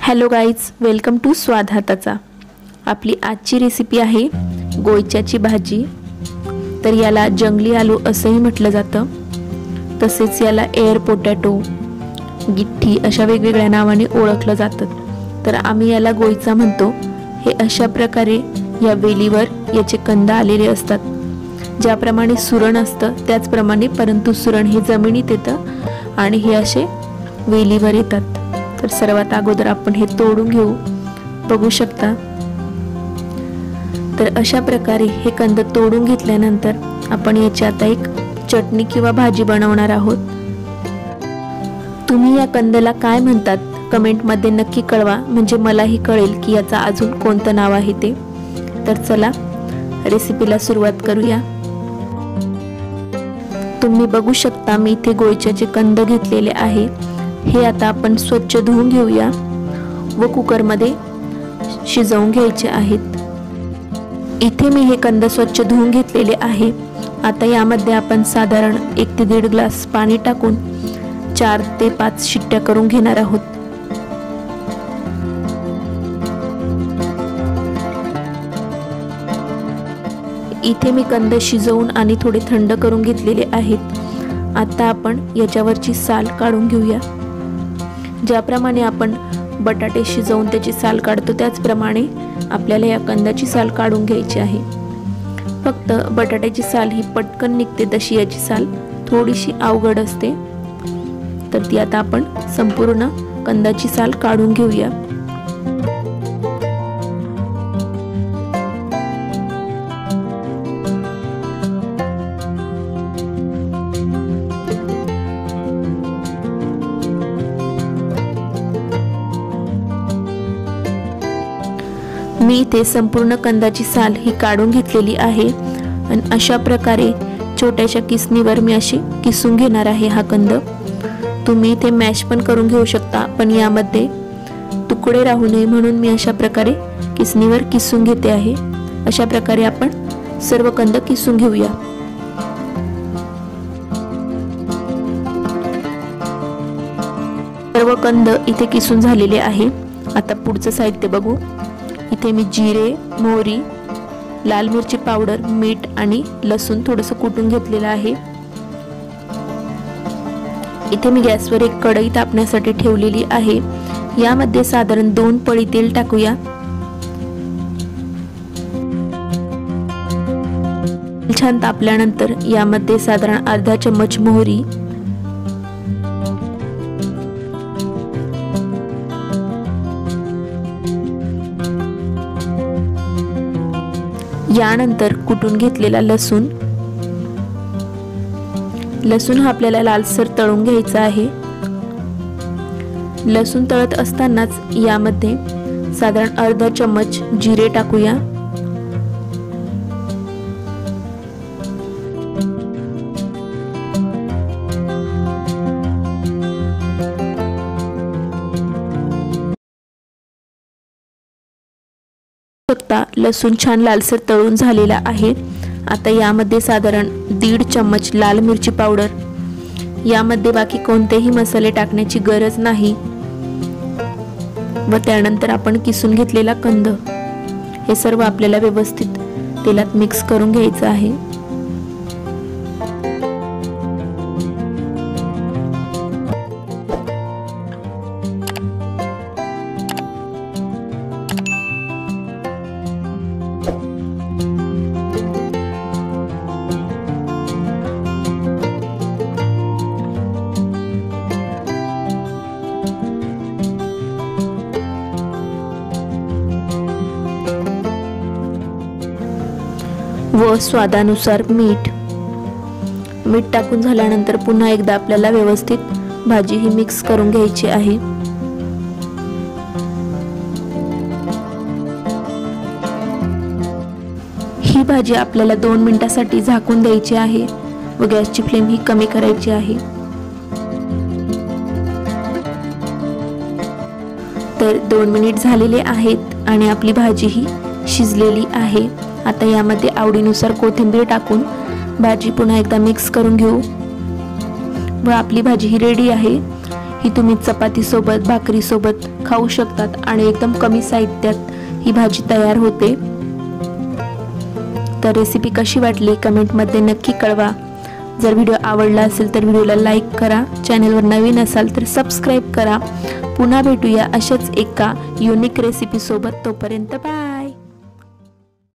Hello guys, welcome to स्वाद हाताचा। आपली आजची रेसिपी आहे गोयच्याची भाजी। तर याला जंगली आलू असंही म्हटलं जातं, तसेच याला एअर पोटॅटो, गिट्टी अशा वेगवेगळ्या नावाने ओळखलं जातं। तर आम्ही याला गोयचा म्हणतो। हे अशा प्रकारे या वेलीवर याचे कंद आलेले असतात। ज्याप्रमाणे सुरण असतं त्याचप्रमाणे, परंतु सुरण हे जमिनीत येतं आणि हे असे वेलीवर येतात। तर सर्वात अगोदर आपण हे तोडून घेऊ, बघू शकता। तर अशा प्रकारे हे कंद तोडून घेतल्यानंतर आपण याची आता एक चटणी किंवा भाजी बनवणार आहोत। तुम्ही या कंदला काय म्हणतात कमेंट मध्ये नक्की कळवा, म्हणजे मलाही कळेल की याचा अजून कोणतं नाव आहे ते। तर चला रेसिपीला सुरुवात करूया। तुम्ही बघू शकता मी इथे गोयच्याचे कंद घेतलेले आहे। हे आता आपण स्वच्छ धुवून घेऊया व कुकर मध्ये शिजवून घ्यायचे आहेत। इथे मी हे कंद स्वच्छ धुवून घेतलेले आहे। आता यामध्ये आपण साधारण 1 ते 1.5 ग्लास पाणी टाकून 4 ते 5 शिट्ट्या करून घेणार आहोत। इथे मी कंद शिजवून आणि थोडे थंड करून घेतलेले आहेत। आता आपण याच्यावरची साल काढून घेऊया। ज्याप्रमाणे आपण बटाटे शिजवून त्याची साल काढतो त्याचप्रमाणे आपल्याला या कंदाची साल काढून घ्यायची आहे। फक्त बटाट्याची साल ही पटकन निघते, तशी याची साल थोडीशी अवघड असते। तर ती आता आपण संपूर्ण कंदाची साल काढून घेऊया। मी इथे संपूर्ण कंदाची साल ही काढून घेतलेली आहे आणि अशा प्रकारे छोट्याशा किसणीवर मी अशी किसून घेणार आहे हा कंद। तुम्ही इथे मॅश पण करून घेऊ शकता, पण यामध्ये तुकडे राहू नये म्हणून मी अशा प्रकारे किसणीवर किसून घेते आहे। अशा प्रकारे आपण सर्व कंद किसून घेऊया। सर्व कंद इथे किसून झालेले आहे। आता पुढचं साहित्य बघू। इथे मी जिरे, मोहरी, लाल मिरची पावडर, मीठ आणि लसूण थोडंसं कुटून घेतलेलं आहे। इथे मी गॅसवर एक कढई तापण्यासाठी ठेवलेली आहे। यामध्ये साधारण 2 पळी तेल टाकूया। छान तापल्यानंतर यामध्ये साधारण अर्धा चम्मच मोहरी, यानंतर कुटून घेतलेला लसूण हा आपल्याला लालसर तळून घ्यायचा आहे। लसूण तळत असतानाच यामध्ये साधारण अर्धा चम्मच जिरे टाकूया। लसूण छान लालसर तळून झालेला आहे। आता यामध्ये साधारण 1.5 चम्मच लाल मिरची पावडर, यामध्ये बाकी कोणतेही मसाले टाकण्याची गरज नाही। व त्यानंतर आपण किसून घेतलेला कंद, हे सर्व आपल्याला व्यवस्थित तेलात मिक्स करून घ्यायचं आहे। व स्वादानुसार मीठ टाकून झाल्यानंतर पुन्हा एकदा आपल्याला व्यवस्थित भाजी ही मिक्स करून घ्यायची आहे। ही भाजी आपल्याला 2 मिनिटांसाठी झाकून द्यायची आहे व गॅसची फ्लेम ही कमी करायची आहे। तर 2 मिनिट झालेले आहेत आणि आपली भाजी ही शिजलेली आहे। आता यामध्ये आवडीनुसार कोथिंबीर टाकून भाजी पुन्हा एकदा मिक्स करून घेऊ व आपली भाजी ही रेडी आहे। ही तुम्ही चपातीसोबत भाकरीसोबत खाऊ शकतात आणि एकदम कमी साहित्यात ही भाजी तयार होते। तर रेसिपी कशी वाटली कमेंटमध्ये नक्की कळवा। जर व्हिडिओ आवडला असेल तर व्हिडिओला लाईक करा, चॅनलवर नवीन असाल तर सबस्क्राईब करा। पुन्हा भेटूया अशाच एका युनिक रेसिपी सोबत, तोपर्यंत बाय।